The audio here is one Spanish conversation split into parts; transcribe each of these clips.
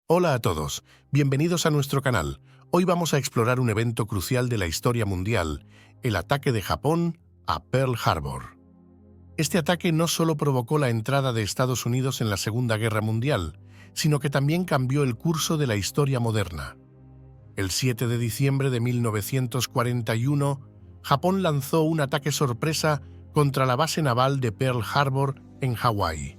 Hola a todos, bienvenidos a nuestro canal. Hoy vamos a explorar un evento crucial de la historia mundial, el ataque de Japón a Pearl Harbor. Este ataque no solo provocó la entrada de Estados Unidos en la Segunda Guerra Mundial, sino que también cambió el curso de la historia moderna. El 7 de diciembre de 1941, Japón lanzó un ataque sorpresa contra la base naval de Pearl Harbor en Hawái.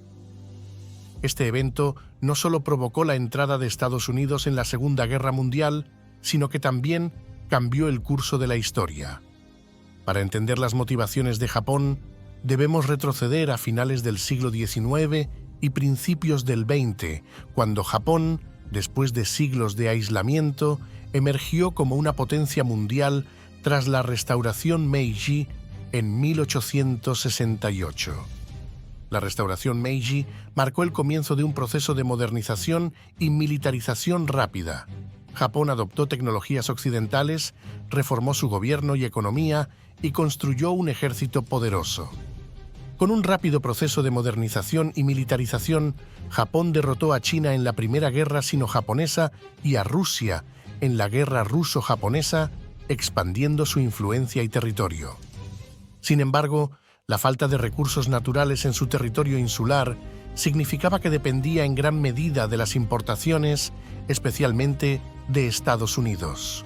Este evento no solo provocó la entrada de Estados Unidos en la Segunda Guerra Mundial, sino que también cambió el curso de la historia. Para entender las motivaciones de Japón, debemos retroceder a finales del siglo XIX y principios del XX, cuando Japón, después de siglos de aislamiento, emergió como una potencia mundial tras la restauración Meiji en 1868. La restauración Meiji marcó el comienzo de un proceso de modernización y militarización rápida. Japón adoptó tecnologías occidentales, reformó su gobierno y economía y construyó un ejército poderoso. Con un rápido proceso de modernización y militarización, Japón derrotó a China en la Primera Guerra Sino-Japonesa y a Rusia en la Guerra Ruso-Japonesa, expandiendo su influencia y territorio. Sin embargo, la falta de recursos naturales en su territorio insular significaba que dependía en gran medida de las importaciones, especialmente de Estados Unidos.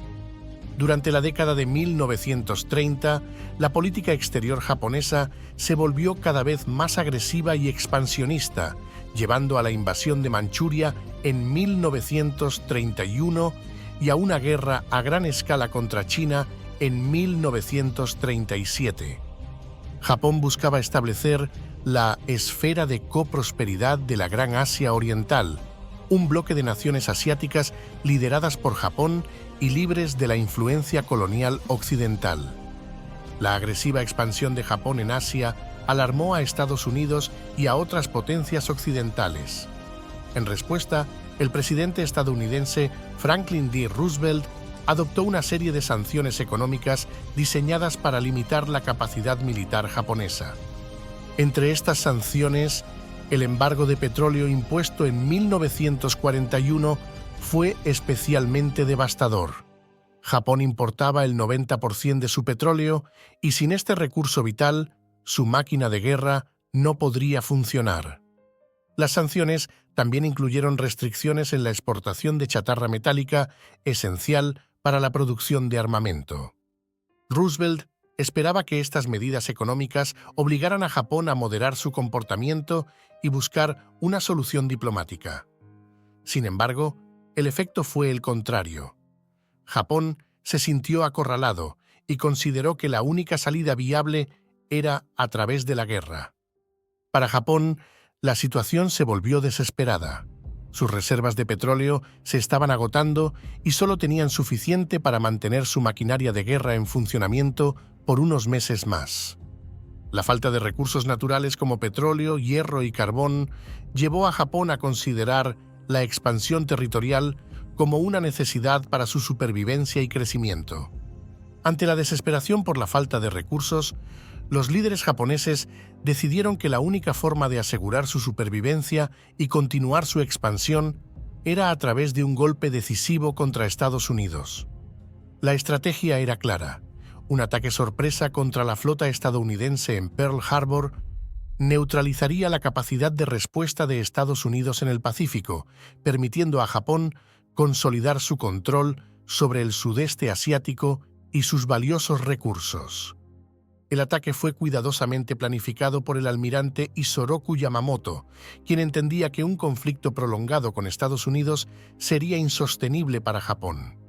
Durante la década de 1930, la política exterior japonesa se volvió cada vez más agresiva y expansionista, llevando a la invasión de Manchuria en 1931 y a una guerra a gran escala contra China en 1937. Japón buscaba establecer la esfera de coprosperidad de la Gran Asia Oriental, un bloque de naciones asiáticas lideradas por Japón y libres de la influencia colonial occidental. La agresiva expansión de Japón en Asia alarmó a Estados Unidos y a otras potencias occidentales. En respuesta, el presidente estadounidense Franklin D. Roosevelt adoptó una serie de sanciones económicas diseñadas para limitar la capacidad militar japonesa. Entre estas sanciones, el embargo de petróleo impuesto en 1941 fue especialmente devastador. Japón importaba el 90% de su petróleo y sin este recurso vital, su máquina de guerra no podría funcionar. Las sanciones también incluyeron restricciones en la exportación de chatarra metálica esencial para la producción de armamento. Roosevelt esperaba que estas medidas económicas obligaran a Japón a moderar su comportamiento y buscar una solución diplomática. Sin embargo, el efecto fue el contrario. Japón se sintió acorralado y consideró que la única salida viable era a través de la guerra. Para Japón, la situación se volvió desesperada. Sus reservas de petróleo se estaban agotando y solo tenían suficiente para mantener su maquinaria de guerra en funcionamiento por unos meses más. La falta de recursos naturales como petróleo, hierro y carbón llevó a Japón a considerar la expansión territorial como una necesidad para su supervivencia y crecimiento. Ante la desesperación por la falta de recursos, los líderes japoneses decidieron que la única forma de asegurar su supervivencia y continuar su expansión era a través de un golpe decisivo contra Estados Unidos. La estrategia era clara: un ataque sorpresa contra la flota estadounidense en Pearl Harbor neutralizaría la capacidad de respuesta de Estados Unidos en el Pacífico, permitiendo a Japón consolidar su control sobre el sudeste asiático y sus valiosos recursos. El ataque fue cuidadosamente planificado por el almirante Isoroku Yamamoto, quien entendía que un conflicto prolongado con Estados Unidos sería insostenible para Japón.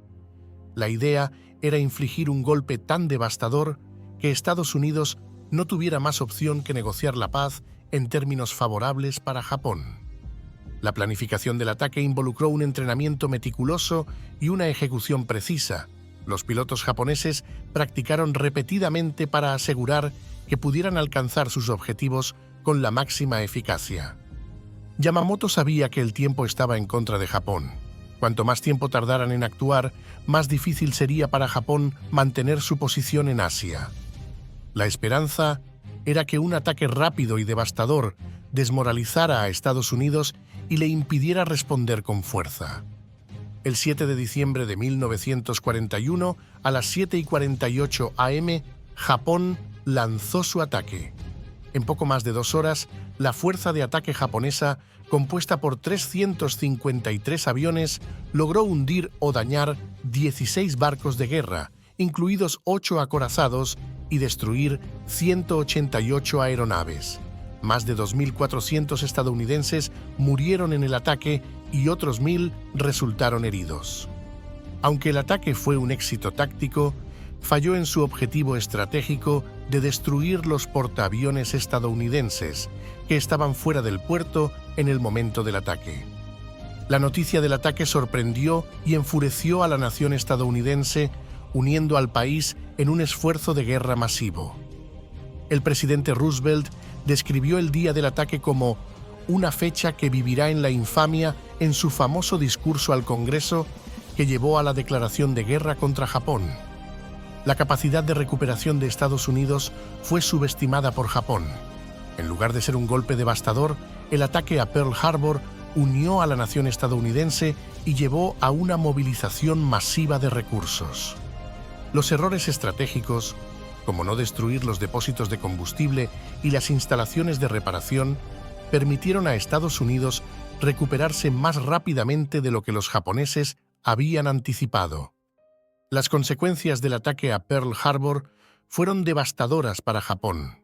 La idea era infligir un golpe tan devastador que Estados Unidos no tuviera más opción que negociar la paz en términos favorables para Japón. La planificación del ataque involucró un entrenamiento meticuloso y una ejecución precisa. Los pilotos japoneses practicaron repetidamente para asegurar que pudieran alcanzar sus objetivos con la máxima eficacia. Yamamoto sabía que el tiempo estaba en contra de Japón. Cuanto más tiempo tardaran en actuar, más difícil sería para Japón mantener su posición en Asia. La esperanza era que un ataque rápido y devastador desmoralizara a Estados Unidos y le impidiera responder con fuerza. El 7 de diciembre de 1941, a las 7:48 am, Japón lanzó su ataque. En poco más de 2 horas, la fuerza de ataque japonesa, compuesta por 353 aviones, logró hundir o dañar 16 barcos de guerra, incluidos 8 acorazados, y destruir 188 aeronaves. Más de 2.400 estadounidenses murieron en el ataque y otros 1.000 resultaron heridos. Aunque el ataque fue un éxito táctico, falló en su objetivo estratégico de destruir los portaaviones estadounidenses que estaban fuera del puerto en el momento del ataque. La noticia del ataque sorprendió y enfureció a la nación estadounidense, uniendo al país en un esfuerzo de guerra masivo. El presidente Roosevelt describió el día del ataque como una fecha que vivirá en la infamia en su famoso discurso al Congreso que llevó a la declaración de guerra contra Japón. La capacidad de recuperación de Estados Unidos fue subestimada por Japón. En lugar de ser un golpe devastador, el ataque a Pearl Harbor unió a la nación estadounidense y llevó a una movilización masiva de recursos. Los errores estratégicos, como no destruir los depósitos de combustible y las instalaciones de reparación, permitieron a Estados Unidos recuperarse más rápidamente de lo que los japoneses habían anticipado. Las consecuencias del ataque a Pearl Harbor fueron devastadoras para Japón.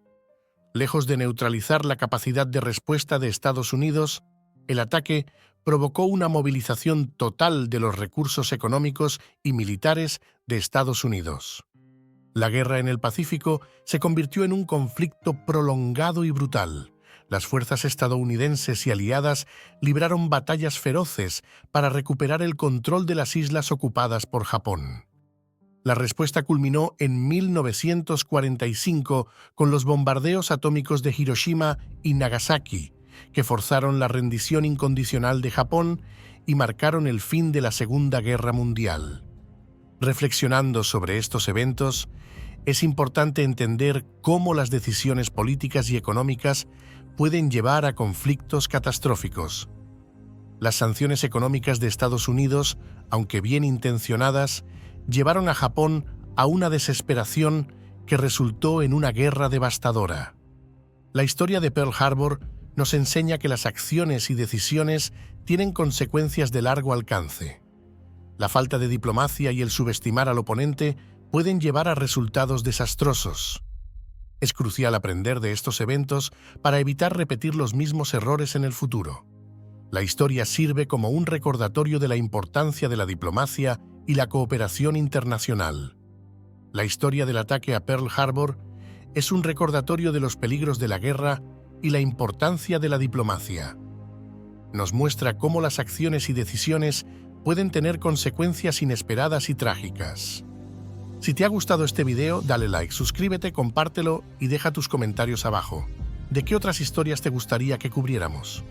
Lejos de neutralizar la capacidad de respuesta de Estados Unidos, el ataque provocó una movilización total de los recursos económicos y militares de Estados Unidos. La guerra en el Pacífico se convirtió en un conflicto prolongado y brutal. Las fuerzas estadounidenses y aliadas libraron batallas feroces para recuperar el control de las islas ocupadas por Japón. La respuesta culminó en 1945 con los bombardeos atómicos de Hiroshima y Nagasaki, que forzaron la rendición incondicional de Japón y marcaron el fin de la Segunda Guerra Mundial. Reflexionando sobre estos eventos, es importante entender cómo las decisiones políticas y económicas pueden llevar a conflictos catastróficos. Las sanciones económicas de Estados Unidos, aunque bien intencionadas, llevaron a Japón a una desesperación que resultó en una guerra devastadora. La historia de Pearl Harbor nos enseña que las acciones y decisiones tienen consecuencias de largo alcance. La falta de diplomacia y el subestimar al oponente pueden llevar a resultados desastrosos. Es crucial aprender de estos eventos para evitar repetir los mismos errores en el futuro. La historia sirve como un recordatorio de la importancia de la diplomacia y la cooperación internacional. La historia del ataque a Pearl Harbor es un recordatorio de los peligros de la guerra y la importancia de la diplomacia. Nos muestra cómo las acciones y decisiones pueden tener consecuencias inesperadas y trágicas. Si te ha gustado este video, dale like, suscríbete, compártelo y deja tus comentarios abajo. ¿De qué otras historias te gustaría que cubriéramos?